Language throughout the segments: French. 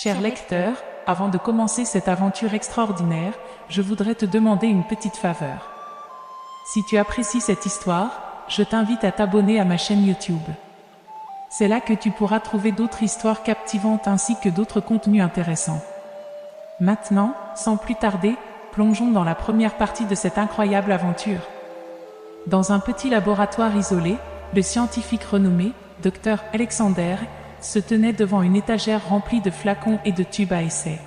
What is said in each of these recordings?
Cher lecteur, avant de commencer cette aventure extraordinaire, je voudrais te demander une petite faveur. Si tu apprécies cette histoire, je t'invite à t'abonner à ma chaîne YouTube. C'est là que tu pourras trouver d'autres histoires captivantes ainsi que d'autres contenus intéressants. Maintenant, sans plus tarder, plongeons dans la première partie de cette incroyable aventure. Dans un petit laboratoire isolé, le scientifique renommé, Dr Alexander, se tenait devant une étagère remplie de flacons et de tubes à essai.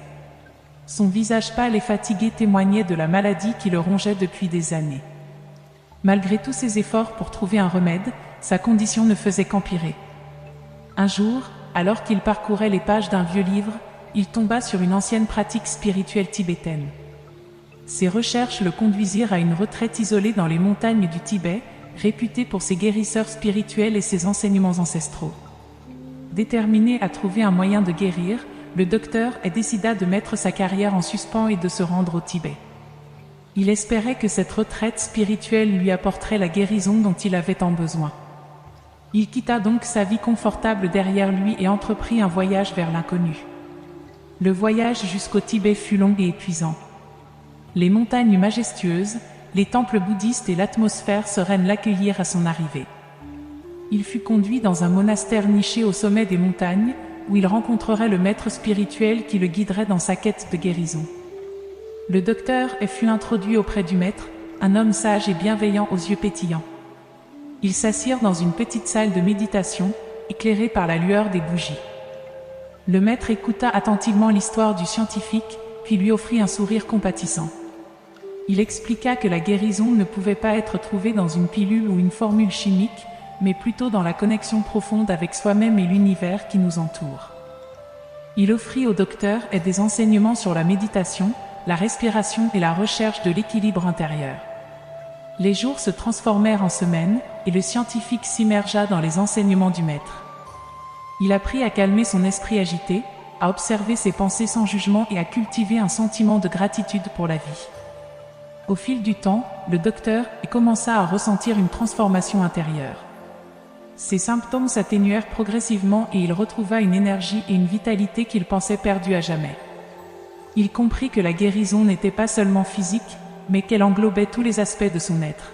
Son visage pâle et fatigué témoignait de la maladie qui le rongeait depuis des années. Malgré tous ses efforts pour trouver un remède, sa condition ne faisait qu'empirer. Un jour, alors qu'il parcourait les pages d'un vieux livre, il tomba sur une ancienne pratique spirituelle tibétaine. Ses recherches le conduisirent à une retraite isolée dans les montagnes du Tibet, réputée pour ses guérisseurs spirituels et ses enseignements ancestraux. Déterminé à trouver un moyen de guérir, le docteur décida de mettre sa carrière en suspens et de se rendre au Tibet. Il espérait que cette retraite spirituelle lui apporterait la guérison dont il avait tant besoin. Il quitta donc sa vie confortable derrière lui et entreprit un voyage vers l'inconnu. Le voyage jusqu'au Tibet fut long et épuisant. Les montagnes majestueuses, les temples bouddhistes et l'atmosphère sereine l'accueillirent à son arrivée. Il fut conduit dans un monastère niché au sommet des montagnes, où il rencontrerait le maître spirituel qui le guiderait dans sa quête de guérison. Le docteur fut introduit auprès du maître, un homme sage et bienveillant aux yeux pétillants. Ils s'assirent dans une petite salle de méditation, éclairée par la lueur des bougies. Le maître écouta attentivement l'histoire du scientifique, puis lui offrit un sourire compatissant. Il expliqua que la guérison ne pouvait pas être trouvée dans une pilule ou une formule chimique, mais plutôt dans la connexion profonde avec soi-même et l'univers qui nous entoure. Il offrit au docteur des enseignements sur la méditation, la respiration et la recherche de l'équilibre intérieur. Les jours se transformèrent en semaines, et le scientifique s'immergea dans les enseignements du maître. Il apprit à calmer son esprit agité, à observer ses pensées sans jugement et à cultiver un sentiment de gratitude pour la vie. Au fil du temps, le docteur commença à ressentir une transformation intérieure. Ses symptômes s'atténuèrent progressivement et il retrouva une énergie et une vitalité qu'il pensait perdues à jamais. Il comprit que la guérison n'était pas seulement physique, mais qu'elle englobait tous les aspects de son être.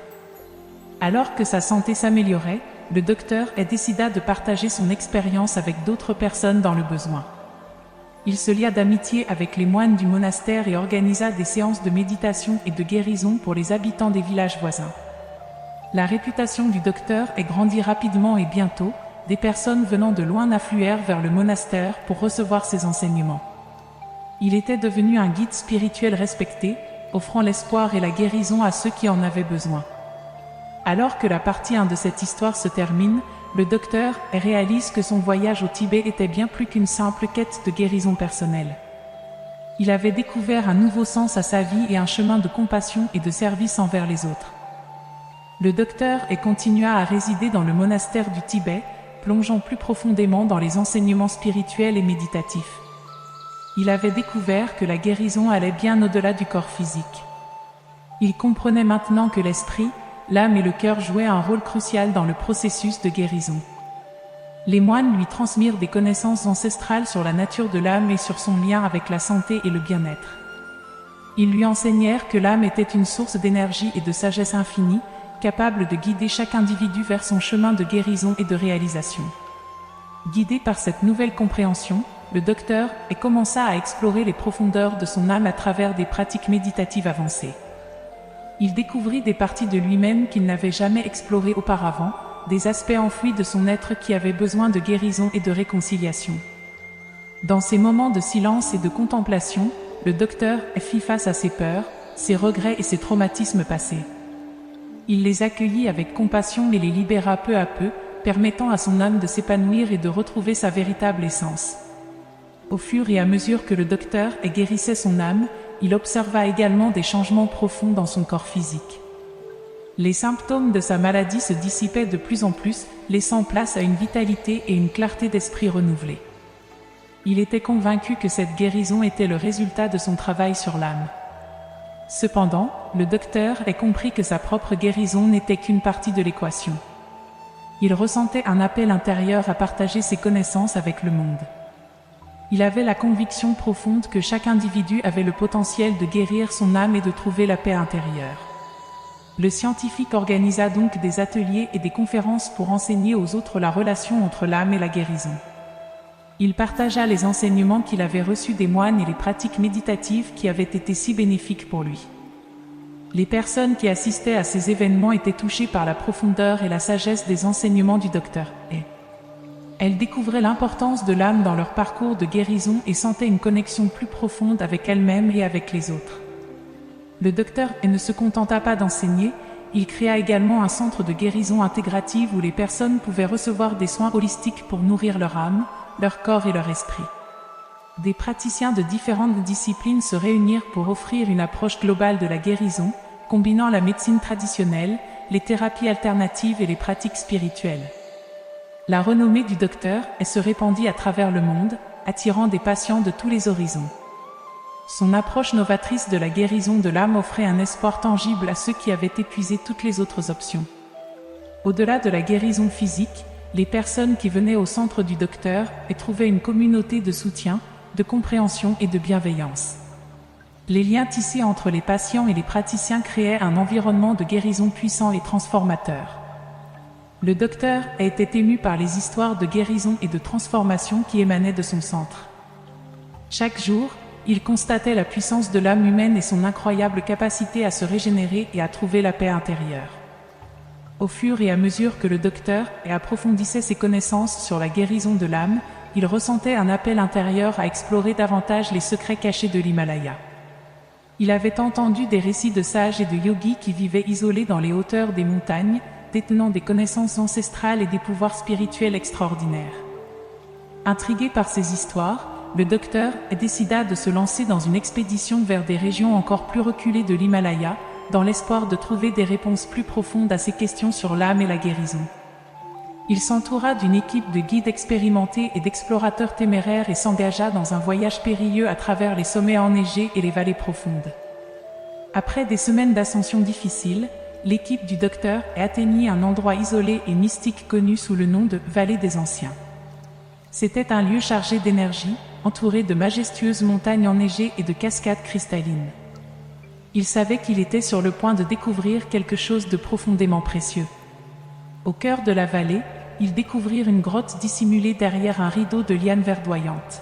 Alors que sa santé s'améliorait, le docteur décida de partager son expérience avec d'autres personnes dans le besoin. Il se lia d'amitié avec les moines du monastère et organisa des séances de méditation et de guérison pour les habitants des villages voisins. La réputation du docteur grandit rapidement et bientôt, des personnes venant de loin affluèrent vers le monastère pour recevoir ses enseignements. Il était devenu un guide spirituel respecté, offrant l'espoir et la guérison à ceux qui en avaient besoin. Alors que la partie 1 de cette histoire se termine, le docteur réalise que son voyage au Tibet était bien plus qu'une simple quête de guérison personnelle. Il avait découvert un nouveau sens à sa vie et un chemin de compassion et de service envers les autres. Le docteur continua à résider dans le monastère du Tibet, plongeant plus profondément dans les enseignements spirituels et méditatifs. Il avait découvert que la guérison allait bien au-delà du corps physique. Il comprenait maintenant que l'esprit, l'âme et le cœur jouaient un rôle crucial dans le processus de guérison. Les moines lui transmirent des connaissances ancestrales sur la nature de l'âme et sur son lien avec la santé et le bien-être. Ils lui enseignèrent que l'âme était une source d'énergie et de sagesse infinie, capable de guider chaque individu vers son chemin de guérison et de réalisation. Guidé par cette nouvelle compréhension, le docteur commença à explorer les profondeurs de son âme à travers des pratiques méditatives avancées. Il découvrit des parties de lui-même qu'il n'avait jamais explorées auparavant, des aspects enfouis de son être qui avaient besoin de guérison et de réconciliation. Dans ces moments de silence et de contemplation, le docteur fit face à ses peurs, ses regrets et ses traumatismes passés. Il les accueillit avec compassion et les libéra peu à peu, permettant à son âme de s'épanouir et de retrouver sa véritable essence. Au fur et à mesure que le docteur guérissait son âme, il observa également des changements profonds dans son corps physique. Les symptômes de sa maladie se dissipaient de plus en plus, laissant place à une vitalité et une clarté d'esprit renouvelée. Il était convaincu que cette guérison était le résultat de son travail sur l'âme. Cependant, le docteur compris que sa propre guérison n'était qu'une partie de l'équation. Il ressentait un appel intérieur à partager ses connaissances avec le monde. Il avait la conviction profonde que chaque individu avait le potentiel de guérir son âme et de trouver la paix intérieure. Le scientifique organisa donc des ateliers et des conférences pour enseigner aux autres la relation entre l'âme et la guérison. Il partagea les enseignements qu'il avait reçus des moines et les pratiques méditatives qui avaient été si bénéfiques pour lui. Les personnes qui assistaient à ces événements étaient touchées par la profondeur et la sagesse des enseignements du docteur et elles découvraient l'importance de l'âme dans leur parcours de guérison et sentaient une connexion plus profonde avec elles-mêmes et avec les autres. Le docteur ne se contenta pas d'enseigner, il créa également un centre de guérison intégrative où les personnes pouvaient recevoir des soins holistiques pour nourrir leur âme, leur corps et leur esprit. Des praticiens de différentes disciplines se réunirent pour offrir une approche globale de la guérison, combinant la médecine traditionnelle, les thérapies alternatives et les pratiques spirituelles. La renommée du docteur se répandit à travers le monde, attirant des patients de tous les horizons. Son approche novatrice de la guérison de l'âme offrait un espoir tangible à ceux qui avaient épuisé toutes les autres options. Au-delà de la guérison physique, les personnes qui venaient au centre du docteur trouvaient une communauté de soutien, de compréhension et de bienveillance. Les liens tissés entre les patients et les praticiens créaient un environnement de guérison puissant et transformateur. Le docteur était ému par les histoires de guérison et de transformation qui émanaient de son centre. Chaque jour, il constatait la puissance de l'âme humaine et son incroyable capacité à se régénérer et à trouver la paix intérieure. Au fur et à mesure que le docteur approfondissait ses connaissances sur la guérison de l'âme, il ressentait un appel intérieur à explorer davantage les secrets cachés de l'Himalaya. Il avait entendu des récits de sages et de yogis qui vivaient isolés dans les hauteurs des montagnes, détenant des connaissances ancestrales et des pouvoirs spirituels extraordinaires. Intrigué par ces histoires, le docteur décida de se lancer dans une expédition vers des régions encore plus reculées de l'Himalaya, dans l'espoir de trouver des réponses plus profondes à ces questions sur l'âme et la guérison. Il s'entoura d'une équipe de guides expérimentés et d'explorateurs téméraires et s'engagea dans un voyage périlleux à travers les sommets enneigés et les vallées profondes. Après des semaines d'ascension difficiles, l'équipe du docteur atteignit un endroit isolé et mystique connu sous le nom de Vallée des Anciens. C'était un lieu chargé d'énergie, entouré de majestueuses montagnes enneigées et de cascades cristallines. Il savait qu'il était sur le point de découvrir quelque chose de profondément précieux. Au cœur de la vallée, ils découvrirent une grotte dissimulée derrière un rideau de lianes verdoyantes.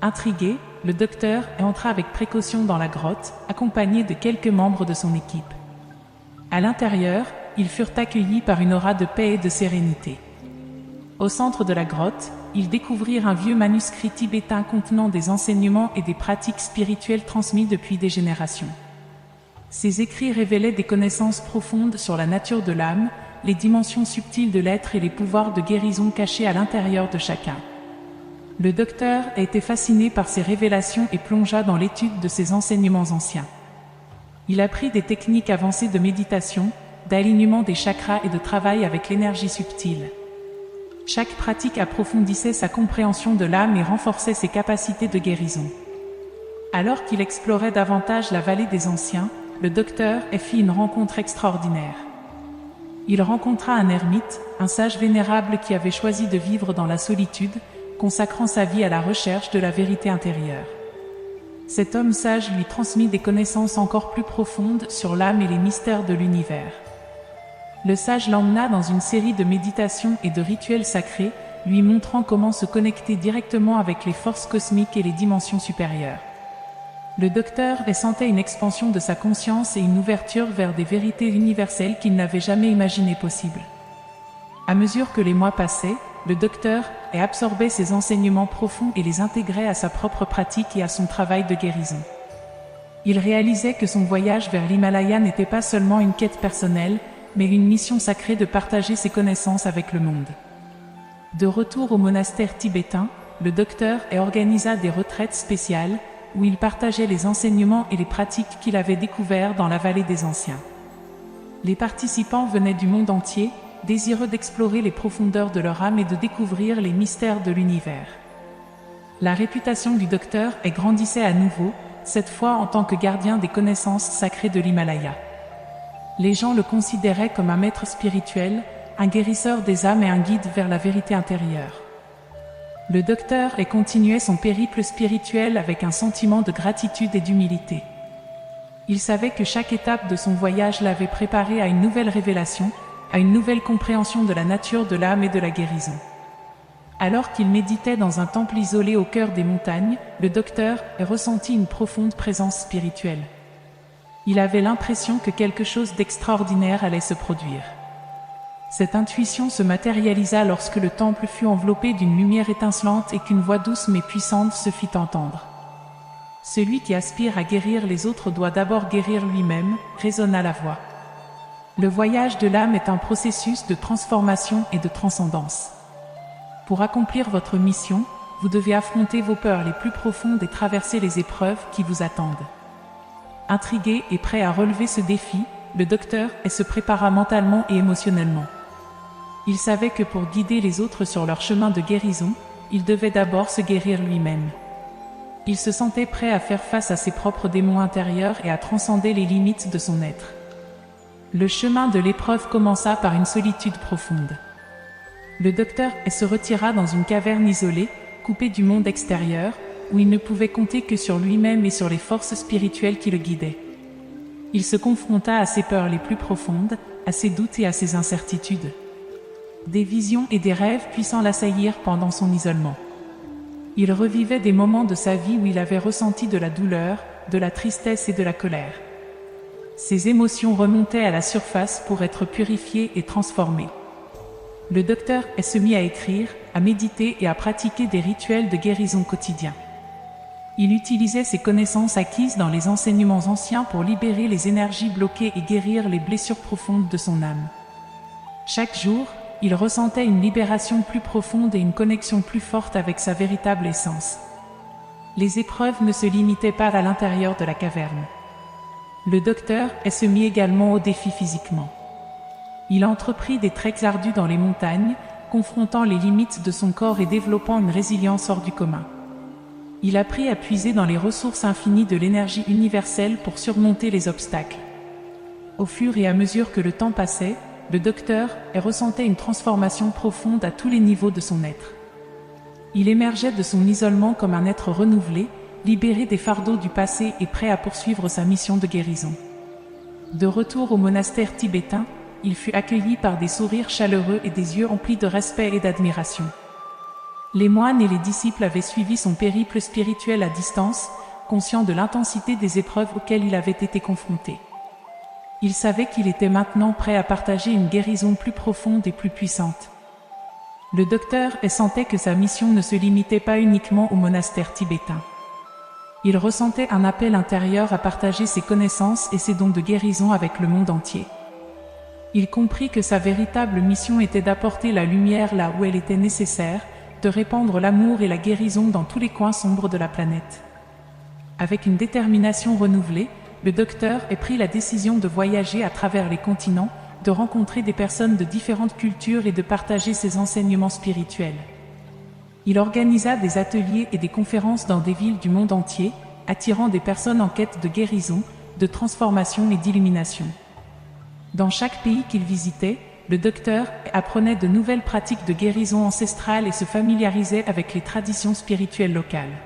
Intrigué, le docteur entra avec précaution dans la grotte, accompagné de quelques membres de son équipe. À l'intérieur, ils furent accueillis par une aura de paix et de sérénité. Au centre de la grotte, ils découvrirent un vieux manuscrit tibétain contenant des enseignements et des pratiques spirituelles transmis depuis des générations. Ces écrits révélaient des connaissances profondes sur la nature de l'âme, les dimensions subtiles de l'être et les pouvoirs de guérison cachés à l'intérieur de chacun. Le docteur a été fasciné par ces révélations et plongea dans l'étude de ces enseignements anciens. Il apprit des techniques avancées de méditation, d'alignement des chakras et de travail avec l'énergie subtile. Chaque pratique approfondissait sa compréhension de l'âme et renforçait ses capacités de guérison. Alors qu'il explorait davantage la vallée des anciens, le docteur fit une rencontre extraordinaire. Il rencontra un ermite, un sage vénérable qui avait choisi de vivre dans la solitude, consacrant sa vie à la recherche de la vérité intérieure. Cet homme sage lui transmit des connaissances encore plus profondes sur l'âme et les mystères de l'univers. Le sage l'emmena dans une série de méditations et de rituels sacrés, lui montrant comment se connecter directement avec les forces cosmiques et les dimensions supérieures. Le docteur sentait une expansion de sa conscience et une ouverture vers des vérités universelles qu'il n'avait jamais imaginées possibles. À mesure que les mois passaient, le docteur absorbait ces enseignements profonds et les intégrait à sa propre pratique et à son travail de guérison. Il réalisait que son voyage vers l'Himalaya n'était pas seulement une quête personnelle, mais une mission sacrée de partager ses connaissances avec le monde. De retour au monastère tibétain, le docteur organisa des retraites spéciales, où il partageait les enseignements et les pratiques qu'il avait découverts dans la vallée des anciens. Les participants venaient du monde entier, désireux d'explorer les profondeurs de leur âme et de découvrir les mystères de l'univers. La réputation du docteur grandissait à nouveau, cette fois en tant que gardien des connaissances sacrées de l'Himalaya. Les gens le considéraient comme un maître spirituel, un guérisseur des âmes et un guide vers la vérité intérieure. Le docteur continuait son périple spirituel avec un sentiment de gratitude et d'humilité. Il savait que chaque étape de son voyage l'avait préparé à une nouvelle révélation, à une nouvelle compréhension de la nature de l'âme et de la guérison. Alors qu'il méditait dans un temple isolé au cœur des montagnes, le docteur ressentit une profonde présence spirituelle. Il avait l'impression que quelque chose d'extraordinaire allait se produire. Cette intuition se matérialisa lorsque le temple fut enveloppé d'une lumière étincelante et qu'une voix douce mais puissante se fit entendre. « Celui qui aspire à guérir les autres doit d'abord guérir lui-même », résonna la voix. Le voyage de l'âme est un processus de transformation et de transcendance. Pour accomplir votre mission, vous devez affronter vos peurs les plus profondes et traverser les épreuves qui vous attendent. Intrigué et prêt à relever ce défi, le docteur se prépara mentalement et émotionnellement. Il savait que pour guider les autres sur leur chemin de guérison, il devait d'abord se guérir lui-même. Il se sentait prêt à faire face à ses propres démons intérieurs et à transcender les limites de son être. Le chemin de l'épreuve commença par une solitude profonde. Le docteur se retira dans une caverne isolée, coupée du monde extérieur, où il ne pouvait compter que sur lui-même et sur les forces spirituelles qui le guidaient. Il se confronta à ses peurs les plus profondes, à ses doutes et à ses incertitudes. Des visions et des rêves puissants l'assaillirent pendant son isolement. Il revivait des moments de sa vie où il avait ressenti de la douleur, de la tristesse et de la colère. Ces émotions remontaient à la surface pour être purifiées et transformées. Le docteur se mit à écrire, à méditer et à pratiquer des rituels de guérison quotidiens. Il utilisait ses connaissances acquises dans les enseignements anciens pour libérer les énergies bloquées et guérir les blessures profondes de son âme. Chaque jour, il ressentait une libération plus profonde et une connexion plus forte avec sa véritable essence. Les épreuves ne se limitaient pas à l'intérieur de la caverne. Le docteur se mit également au défi physiquement. Il entreprit des treks ardus dans les montagnes, confrontant les limites de son corps et développant une résilience hors du commun. Il apprit à puiser dans les ressources infinies de l'énergie universelle pour surmonter les obstacles. Au fur et à mesure que le temps passait, le docteur ressentait une transformation profonde à tous les niveaux de son être. Il émergeait de son isolement comme un être renouvelé, libéré des fardeaux du passé et prêt à poursuivre sa mission de guérison. De retour au monastère tibétain, il fut accueilli par des sourires chaleureux et des yeux emplis de respect et d'admiration. Les moines et les disciples avaient suivi son périple spirituel à distance, conscients de l'intensité des épreuves auxquelles il avait été confronté. Il savait qu'il était maintenant prêt à partager une guérison plus profonde et plus puissante. Le docteur sentait que sa mission ne se limitait pas uniquement au monastère tibétain. Il ressentait un appel intérieur à partager ses connaissances et ses dons de guérison avec le monde entier. Il comprit que sa véritable mission était d'apporter la lumière là où elle était nécessaire, de répandre l'amour et la guérison dans tous les coins sombres de la planète. Avec une détermination renouvelée, le docteur pris la décision de voyager à travers les continents, de rencontrer des personnes de différentes cultures et de partager ses enseignements spirituels. Il organisa des ateliers et des conférences dans des villes du monde entier, attirant des personnes en quête de guérison, de transformation et d'illumination. Dans chaque pays qu'il visitait, le docteur apprenait de nouvelles pratiques de guérison ancestrale et se familiarisait avec les traditions spirituelles locales.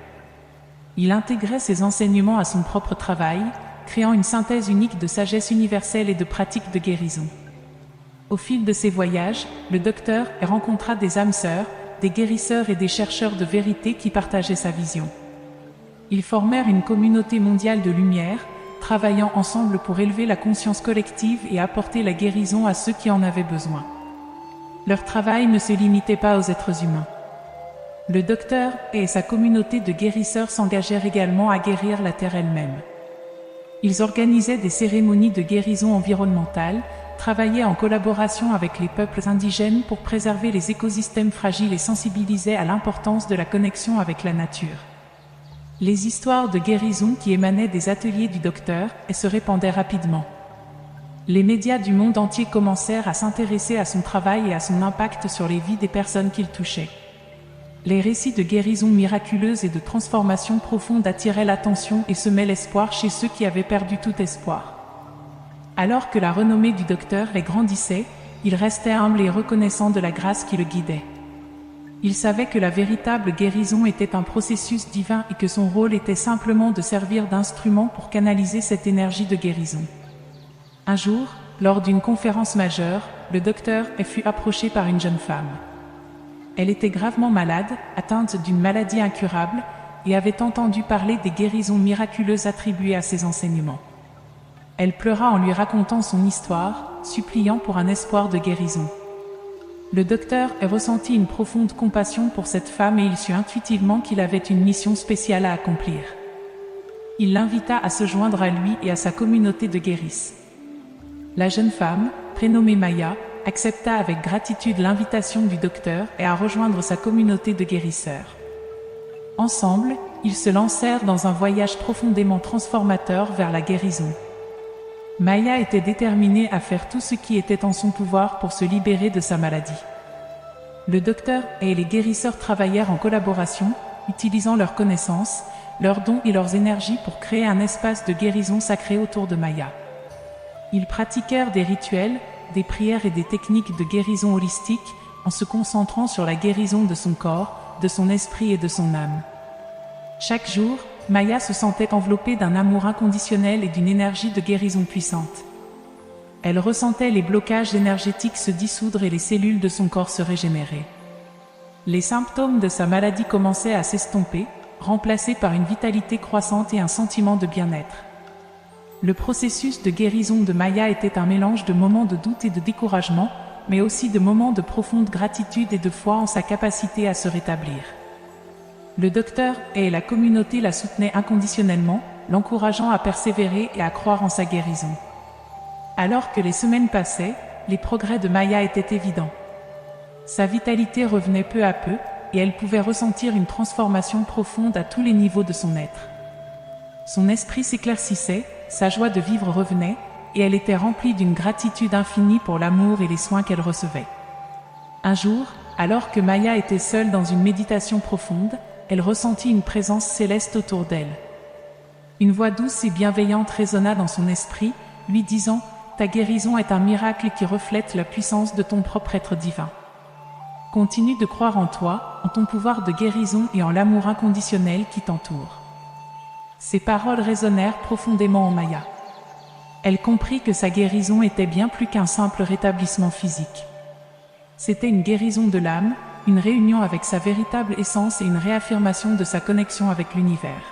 Il intégrait ces enseignements à son propre travail, créant une synthèse unique de sagesse universelle et de pratiques de guérison. Au fil de ses voyages, le docteur rencontra des âmes sœurs, des guérisseurs et des chercheurs de vérité qui partageaient sa vision. Ils formèrent une communauté mondiale de lumière, travaillant ensemble pour élever la conscience collective et apporter la guérison à ceux qui en avaient besoin. Leur travail ne se limitait pas aux êtres humains. Le docteur et sa communauté de guérisseurs s'engagèrent également à guérir la Terre elle-même. Ils organisaient des cérémonies de guérison environnementale, travaillaient en collaboration avec les peuples indigènes pour préserver les écosystèmes fragiles et sensibilisaient à l'importance de la connexion avec la nature. Les histoires de guérison qui émanaient des ateliers du docteur se répandaient rapidement. Les médias du monde entier commencèrent à s'intéresser à son travail et à son impact sur les vies des personnes qu'il touchait. Les récits de guérison miraculeuse et de transformation profonde attiraient l'attention et semaient l'espoir chez ceux qui avaient perdu tout espoir. Alors que la renommée du docteur grandissait, il restait humble et reconnaissant de la grâce qui le guidait. Il savait que la véritable guérison était un processus divin et que son rôle était simplement de servir d'instrument pour canaliser cette énergie de guérison. Un jour, lors d'une conférence majeure, le docteur fut approché par une jeune femme. Elle était gravement malade, atteinte d'une maladie incurable, et avait entendu parler des guérisons miraculeuses attribuées à ses enseignements. Elle pleura en lui racontant son histoire, suppliant pour un espoir de guérison. Le docteur ressentit une profonde compassion pour cette femme et il sut intuitivement qu'il avait une mission spéciale à accomplir. Il l'invita à se joindre à lui et à sa communauté de guérisses. La jeune femme, prénommée Maya, accepta avec gratitude l'invitation du docteur et à rejoindre sa communauté de guérisseurs. Ensemble, ils se lancèrent dans un voyage profondément transformateur vers la guérison. Maya était déterminée à faire tout ce qui était en son pouvoir pour se libérer de sa maladie. Le docteur et les guérisseurs travaillèrent en collaboration, utilisant leurs connaissances, leurs dons et leurs énergies pour créer un espace de guérison sacré autour de Maya. Ils pratiquèrent des rituels, des prières et des techniques de guérison holistique en se concentrant sur la guérison de son corps, de son esprit et de son âme. Chaque jour, Maya se sentait enveloppée d'un amour inconditionnel et d'une énergie de guérison puissante. Elle ressentait les blocages énergétiques se dissoudre et les cellules de son corps se régénérer. Les symptômes de sa maladie commençaient à s'estomper, remplacés par une vitalité croissante et un sentiment de bien-être. Le processus de guérison de Maya était un mélange de moments de doute et de découragement, mais aussi de moments de profonde gratitude et de foi en sa capacité à se rétablir. Le docteur et la communauté la soutenaient inconditionnellement, l'encourageant à persévérer et à croire en sa guérison. Alors que les semaines passaient, les progrès de Maya étaient évidents. Sa vitalité revenait peu à peu, et elle pouvait ressentir une transformation profonde à tous les niveaux de son être. Son esprit s'éclaircissait, sa joie de vivre revenait, et elle était remplie d'une gratitude infinie pour l'amour et les soins qu'elle recevait. Un jour, alors que Maya était seule dans une méditation profonde, elle ressentit une présence céleste autour d'elle. Une voix douce et bienveillante résonna dans son esprit, lui disant « Ta guérison est un miracle qui reflète la puissance de ton propre être divin. Continue de croire en toi, en ton pouvoir de guérison et en l'amour inconditionnel qui t'entoure. » Ces paroles résonnèrent profondément en Maya. Elle comprit que sa guérison était bien plus qu'un simple rétablissement physique. C'était une guérison de l'âme, une réunion avec sa véritable essence et une réaffirmation de sa connexion avec l'univers.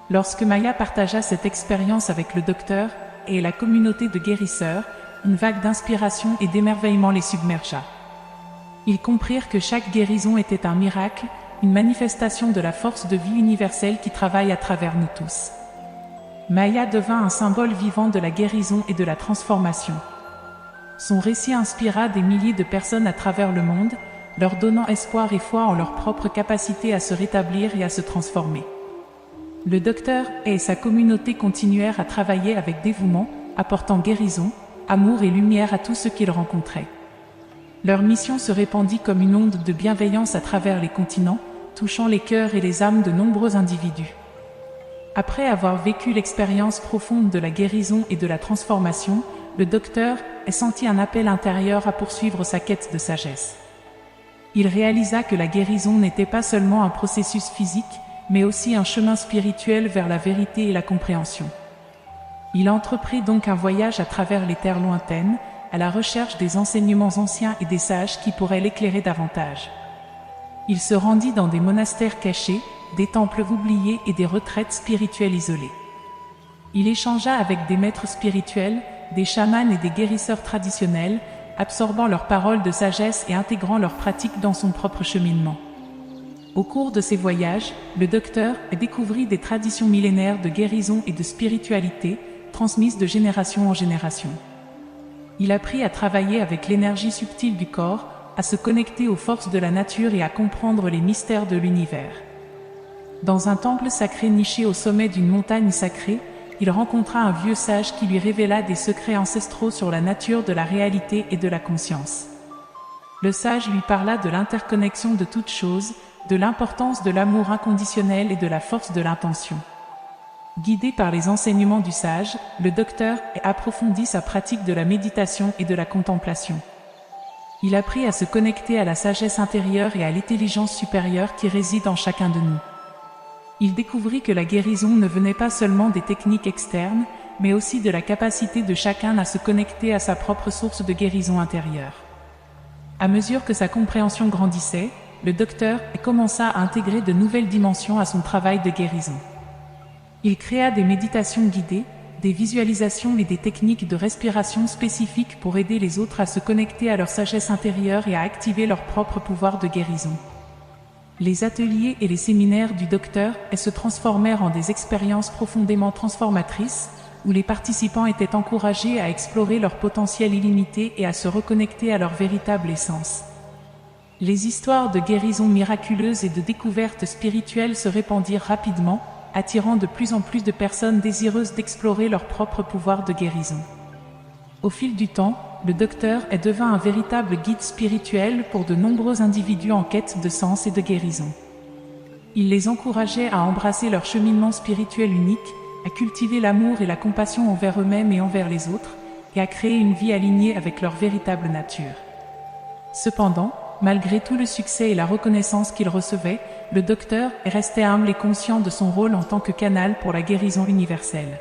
Lorsque Maya partagea cette expérience avec le docteur et la communauté de guérisseurs, une vague d'inspiration et d'émerveillement les submergea. Ils comprirent que chaque guérison était un miracle, une manifestation de la force de vie universelle qui travaille à travers nous tous. Maya devint un symbole vivant de la guérison et de la transformation. Son récit inspira des milliers de personnes à travers le monde, leur donnant espoir et foi en leur propre capacité à se rétablir et à se transformer. Le docteur et sa communauté continuèrent à travailler avec dévouement, apportant guérison, amour et lumière à tout ce qu'ils rencontraient. Leur mission se répandit comme une onde de bienveillance à travers les continents, touchant les cœurs et les âmes de nombreux individus. Après avoir vécu l'expérience profonde de la guérison et de la transformation, le docteur sentit un appel intérieur à poursuivre sa quête de sagesse. Il réalisa que la guérison n'était pas seulement un processus physique, mais aussi un chemin spirituel vers la vérité et la compréhension. Il entreprit donc un voyage à travers les terres lointaines, à la recherche des enseignements anciens et des sages qui pourraient l'éclairer davantage. Il se rendit dans des monastères cachés, des temples oubliés et des retraites spirituelles isolées. Il échangea avec des maîtres spirituels, des chamans et des guérisseurs traditionnels, absorbant leurs paroles de sagesse et intégrant leurs pratiques dans son propre cheminement. Au cours de ces voyages, le docteur découvrit des traditions millénaires de guérison et de spiritualité, transmises de génération en génération. Il apprit à travailler avec l'énergie subtile du corps, à se connecter aux forces de la nature et à comprendre les mystères de l'univers. Dans un temple sacré niché au sommet d'une montagne sacrée, il rencontra un vieux sage qui lui révéla des secrets ancestraux sur la nature de la réalité et de la conscience. Le sage lui parla de l'interconnexion de toutes choses, de l'importance de l'amour inconditionnel et de la force de l'intention. Guidé par les enseignements du sage, le docteur approfondit sa pratique de la méditation et de la contemplation. Il apprit à se connecter à la sagesse intérieure et à l'intelligence supérieure qui réside en chacun de nous. Il découvrit que la guérison ne venait pas seulement des techniques externes, mais aussi de la capacité de chacun à se connecter à sa propre source de guérison intérieure. À mesure que sa compréhension grandissait, le docteur commença à intégrer de nouvelles dimensions à son travail de guérison. Il créa des méditations guidées, des visualisations et des techniques de respiration spécifiques pour aider les autres à se connecter à leur sagesse intérieure et à activer leur propre pouvoir de guérison. Les ateliers et les séminaires du docteur se transformèrent en des expériences profondément transformatrices, où les participants étaient encouragés à explorer leur potentiel illimité et à se reconnecter à leur véritable essence. Les histoires de guérison miraculeuse et de découvertes spirituelles se répandirent rapidement, attirant de plus en plus de personnes désireuses d'explorer leur propre pouvoir de guérison. Au fil du temps, le docteur devint un véritable guide spirituel pour de nombreux individus en quête de sens et de guérison. Il les encourageait à embrasser leur cheminement spirituel unique, à cultiver l'amour et la compassion envers eux-mêmes et envers les autres, et à créer une vie alignée avec leur véritable nature. Cependant, malgré tout le succès et la reconnaissance qu'il recevait, le docteur restait humble et conscient de son rôle en tant que canal pour la guérison universelle.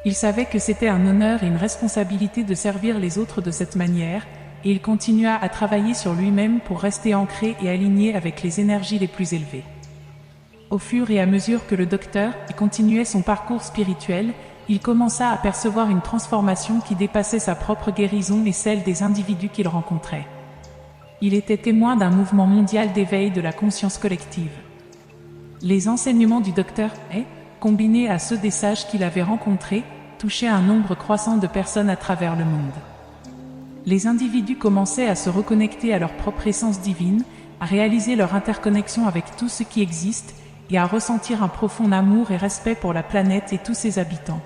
Il savait que c'était un honneur et une responsabilité de servir les autres de cette manière, et il continua à travailler sur lui-même pour rester ancré et aligné avec les énergies les plus élevées. Au fur et à mesure que le docteur continuait son parcours spirituel, il commença à percevoir une transformation qui dépassait sa propre guérison et celle des individus qu'il rencontrait. Il était témoin d'un mouvement mondial d'éveil de la conscience collective. Les enseignements du docteur combinés à ceux des sages qu'il avait rencontrés, touchaient un nombre croissant de personnes à travers le monde. Les individus commençaient à se reconnecter à leur propre essence divine, à réaliser leur interconnexion avec tout ce qui existe, et à ressentir un profond amour et respect pour la planète et tous ses habitants.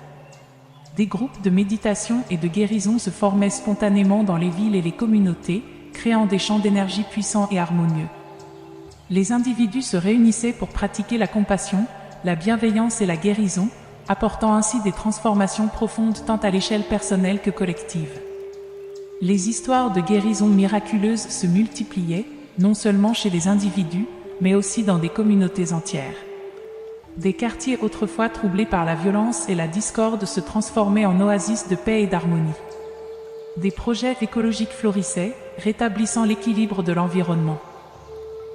Des groupes de méditation et de guérison se formaient spontanément dans les villes et les communautés, créant des champs d'énergie puissants et harmonieux. Les individus se réunissaient pour pratiquer la compassion, la bienveillance et la guérison, apportant ainsi des transformations profondes tant à l'échelle personnelle que collective. Les histoires de guérison miraculeuse se multipliaient, non seulement chez les individus, mais aussi dans des communautés entières. Des quartiers autrefois troublés par la violence et la discorde se transformaient en oasis de paix et d'harmonie. Des projets écologiques florissaient, rétablissant l'équilibre de l'environnement.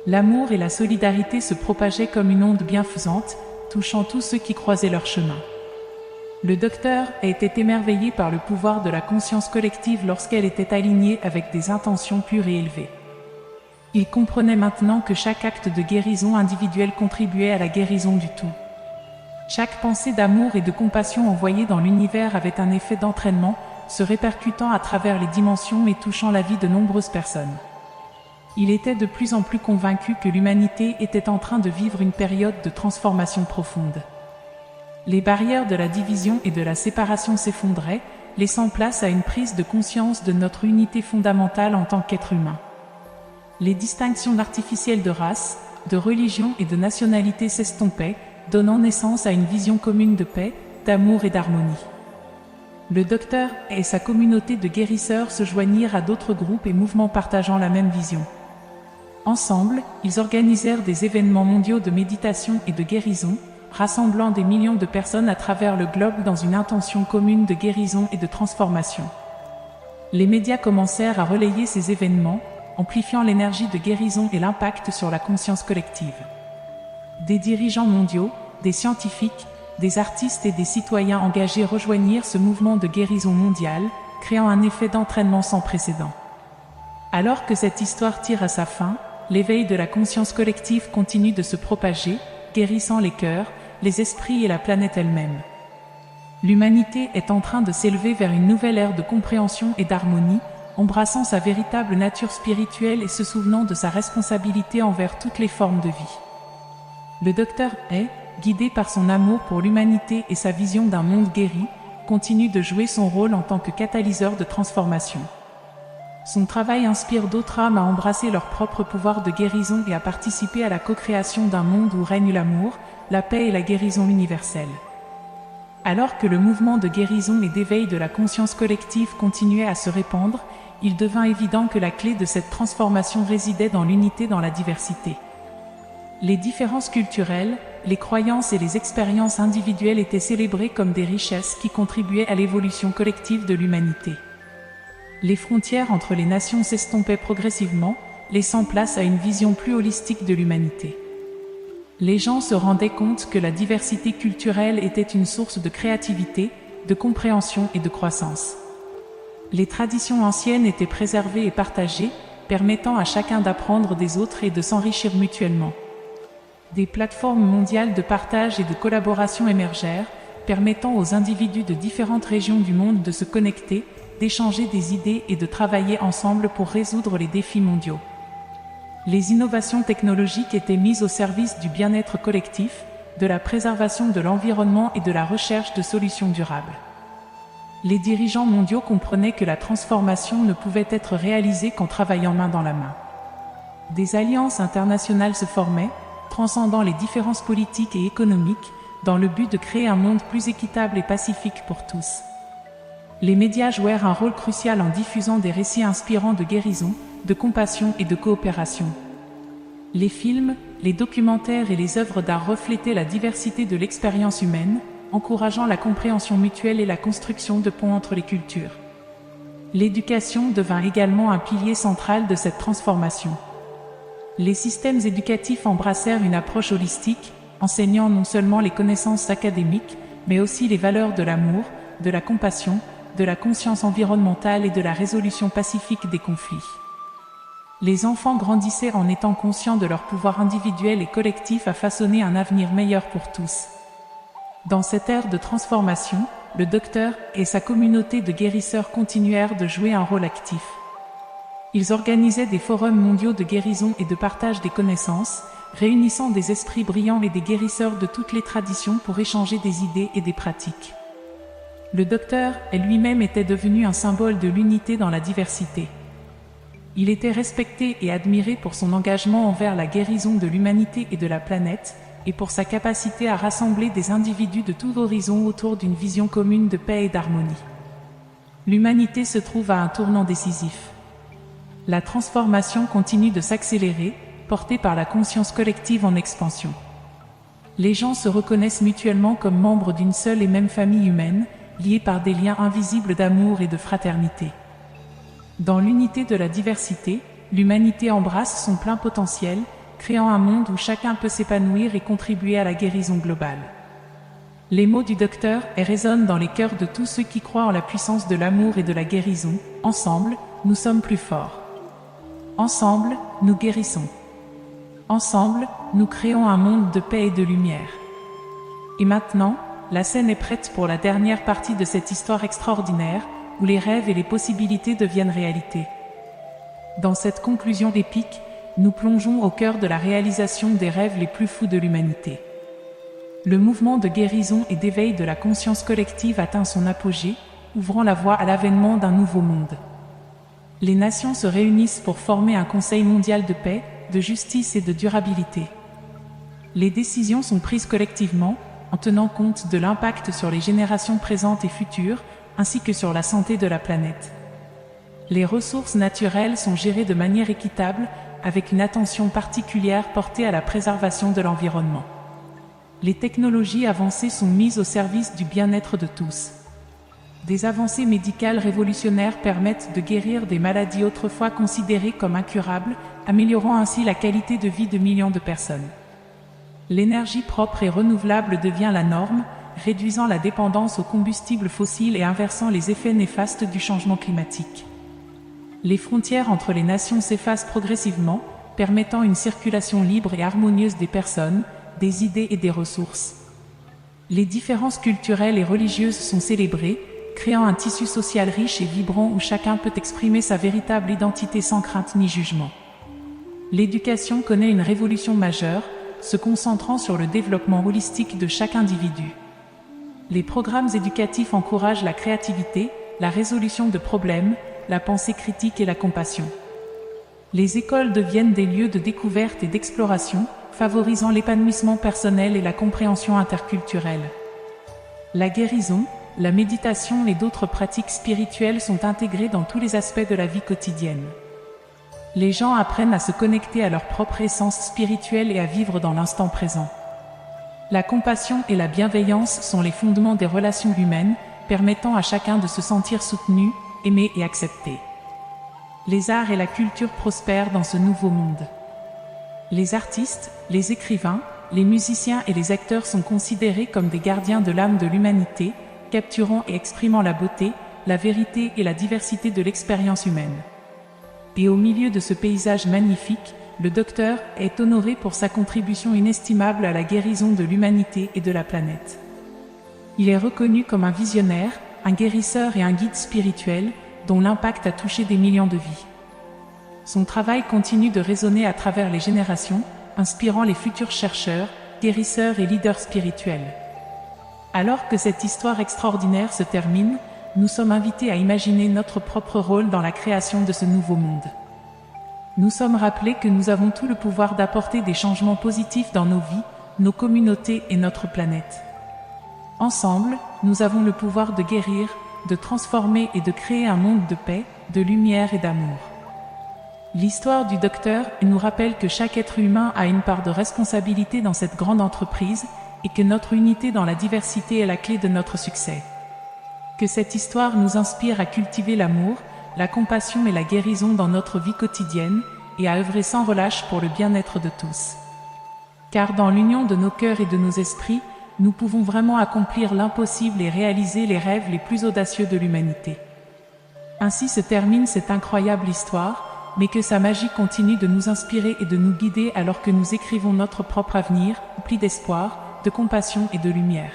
L'amour et la solidarité se propageaient comme une onde bienfaisante, touchant tous ceux qui croisaient leur chemin. Le docteur était émerveillé par le pouvoir de la conscience collective lorsqu'elle était alignée avec des intentions pures et élevées. Il comprenait maintenant que chaque acte de guérison individuelle contribuait à la guérison du tout. Chaque pensée d'amour et de compassion envoyée dans l'univers avait un effet d'entraînement, se répercutant à travers les dimensions et touchant la vie de nombreuses personnes. Il était de plus en plus convaincu que l'humanité était en train de vivre une période de transformation profonde. Les barrières de la division et de la séparation s'effondraient, laissant place à une prise de conscience de notre unité fondamentale en tant qu'être humain. Les distinctions artificielles de race, de religion et de nationalité s'estompaient, donnant naissance à une vision commune de paix, d'amour et d'harmonie. Le docteur et sa communauté de guérisseurs se joignirent à d'autres groupes et mouvements partageant la même vision. Ensemble, ils organisèrent des événements mondiaux de méditation et de guérison, rassemblant des millions de personnes à travers le globe dans une intention commune de guérison et de transformation. Les médias commencèrent à relayer ces événements, amplifiant l'énergie de guérison et l'impact sur la conscience collective. Des dirigeants mondiaux, des scientifiques, des artistes et des citoyens engagés rejoignirent ce mouvement de guérison mondiale, créant un effet d'entraînement sans précédent. Alors que cette histoire tire à sa fin, l'éveil de la conscience collective continue de se propager, guérissant les cœurs, les esprits et la planète elle-même. L'humanité est en train de s'élever vers une nouvelle ère de compréhension et d'harmonie, embrassant sa véritable nature spirituelle et se souvenant de sa responsabilité envers toutes les formes de vie. Le docteur est, guidé par son amour pour l'humanité et sa vision d'un monde guéri, continue de jouer son rôle en tant que catalyseur de transformation. Son travail inspire d'autres âmes à embrasser leur propre pouvoir de guérison et à participer à la co-création d'un monde où règne l'amour, la paix et la guérison universelle. Alors que le mouvement de guérison et d'éveil de la conscience collective continuait à se répandre, il devint évident que la clé de cette transformation résidait dans l'unité dans la diversité. Les différences culturelles, les croyances et les expériences individuelles étaient célébrées comme des richesses qui contribuaient à l'évolution collective de l'humanité. Les frontières entre les nations s'estompaient progressivement, laissant place à une vision plus holistique de l'humanité. Les gens se rendaient compte que la diversité culturelle était une source de créativité, de compréhension et de croissance. Les traditions anciennes étaient préservées et partagées, permettant à chacun d'apprendre des autres et de s'enrichir mutuellement. Des plateformes mondiales de partage et de collaboration émergèrent, permettant aux individus de différentes régions du monde de se connecter, d'échanger des idées et de travailler ensemble pour résoudre les défis mondiaux. Les innovations technologiques étaient mises au service du bien-être collectif, de la préservation de l'environnement et de la recherche de solutions durables. Les dirigeants mondiaux comprenaient que la transformation ne pouvait être réalisée qu'en travaillant main dans la main. Des alliances internationales se formaient, transcendant les différences politiques et économiques, dans le but de créer un monde plus équitable et pacifique pour tous. Les médias jouèrent un rôle crucial en diffusant des récits inspirants de guérison, de compassion et de coopération. Les films, les documentaires et les œuvres d'art reflétaient la diversité de l'expérience humaine, encourageant la compréhension mutuelle et la construction de ponts entre les cultures. L'éducation devint également un pilier central de cette transformation. Les systèmes éducatifs embrassèrent une approche holistique, enseignant non seulement les connaissances académiques, mais aussi les valeurs de l'amour, de la compassion, de la conscience environnementale et de la résolution pacifique des conflits. Les enfants grandissaient en étant conscients de leur pouvoir individuel et collectif à façonner un avenir meilleur pour tous. Dans cette ère de transformation, le docteur et sa communauté de guérisseurs continuèrent de jouer un rôle actif. Ils organisaient des forums mondiaux de guérison et de partage des connaissances, réunissant des esprits brillants et des guérisseurs de toutes les traditions pour échanger des idées et des pratiques. Le docteur lui-même était devenu un symbole de l'unité dans la diversité. Il était respecté et admiré pour son engagement envers la guérison de l'humanité et de la planète, et pour sa capacité à rassembler des individus de tous horizons autour d'une vision commune de paix et d'harmonie. L'humanité se trouve à un tournant décisif. La transformation continue de s'accélérer, portée par la conscience collective en expansion. Les gens se reconnaissent mutuellement comme membres d'une seule et même famille humaine, liés par des liens invisibles d'amour et de fraternité. Dans l'unité de la diversité, l'humanité embrasse son plein potentiel, créant un monde où chacun peut s'épanouir et contribuer à la guérison globale. Les mots du docteur résonnent dans les cœurs de tous ceux qui croient en la puissance de l'amour et de la guérison. Ensemble, nous sommes plus forts. Ensemble, nous guérissons. Ensemble, nous créons un monde de paix et de lumière. Et maintenant, la scène est prête pour la dernière partie de cette histoire extraordinaire, où les rêves et les possibilités deviennent réalité. Dans cette conclusion épique, nous plongeons au cœur de la réalisation des rêves les plus fous de l'humanité. Le mouvement de guérison et d'éveil de la conscience collective atteint son apogée, ouvrant la voie à l'avènement d'un nouveau monde. Les nations se réunissent pour former un Conseil mondial de paix, de justice et de durabilité. Les décisions sont prises collectivement, en tenant compte de l'impact sur les générations présentes et futures, ainsi que sur la santé de la planète. Les ressources naturelles sont gérées de manière équitable, avec une attention particulière portée à la préservation de l'environnement. Les technologies avancées sont mises au service du bien-être de tous. Des avancées médicales révolutionnaires permettent de guérir des maladies autrefois considérées comme incurables, améliorant ainsi la qualité de vie de millions de personnes. L'énergie propre et renouvelable devient la norme, réduisant la dépendance aux combustibles fossiles et inversant les effets néfastes du changement climatique. Les frontières entre les nations s'effacent progressivement, permettant une circulation libre et harmonieuse des personnes, des idées et des ressources. Les différences culturelles et religieuses sont célébrées, créant un tissu social riche et vibrant où chacun peut exprimer sa véritable identité sans crainte ni jugement. L'éducation connaît une révolution majeure, se concentrant sur le développement holistique de chaque individu. Les programmes éducatifs encouragent la créativité, la résolution de problèmes, la pensée critique et la compassion. Les écoles deviennent des lieux de découverte et d'exploration, favorisant l'épanouissement personnel et la compréhension interculturelle. La guérison, la méditation et d'autres pratiques spirituelles sont intégrées dans tous les aspects de la vie quotidienne. Les gens apprennent à se connecter à leur propre essence spirituelle et à vivre dans l'instant présent. La compassion et la bienveillance sont les fondements des relations humaines, permettant à chacun de se sentir soutenu, aimé et accepté. Les arts et la culture prospèrent dans ce nouveau monde. Les artistes, les écrivains, les musiciens et les acteurs sont considérés comme des gardiens de l'âme de l'humanité, capturant et exprimant la beauté, la vérité et la diversité de l'expérience humaine. Et au milieu de ce paysage magnifique, le docteur est honoré pour sa contribution inestimable à la guérison de l'humanité et de la planète. Il est reconnu comme un visionnaire, un guérisseur et un guide spirituel, dont l'impact a touché des millions de vies. Son travail continue de résonner à travers les générations, inspirant les futurs chercheurs, guérisseurs et leaders spirituels. Alors que cette histoire extraordinaire se termine, nous sommes invités à imaginer notre propre rôle dans la création de ce nouveau monde. Nous sommes rappelés que nous avons tout le pouvoir d'apporter des changements positifs dans nos vies, nos communautés et notre planète. Ensemble, nous avons le pouvoir de guérir, de transformer et de créer un monde de paix, de lumière et d'amour. L'histoire du docteur nous rappelle que chaque être humain a une part de responsabilité dans cette grande entreprise et que notre unité dans la diversité est la clé de notre succès. Que cette histoire nous inspire à cultiver l'amour, la compassion et la guérison dans notre vie quotidienne et à œuvrer sans relâche pour le bien-être de tous. Car dans l'union de nos cœurs et de nos esprits, nous pouvons vraiment accomplir l'impossible et réaliser les rêves les plus audacieux de l'humanité. Ainsi se termine cette incroyable histoire, mais que sa magie continue de nous inspirer et de nous guider alors que nous écrivons notre propre avenir, rempli d'espoir, de compassion et de lumière.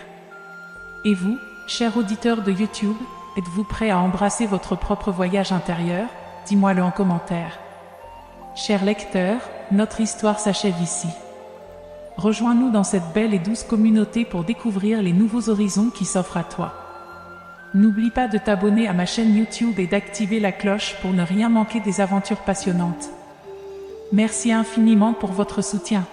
Et vous, chers auditeurs de YouTube, êtes-vous prêts à embrasser votre propre voyage intérieur? Dis-moi-le en commentaire. Chers lecteurs, notre histoire s'achève ici. Rejoins-nous dans cette belle et douce communauté pour découvrir les nouveaux horizons qui s'offrent à toi. N'oublie pas de t'abonner à ma chaîne YouTube et d'activer la cloche pour ne rien manquer des aventures passionnantes. Merci infiniment pour votre soutien.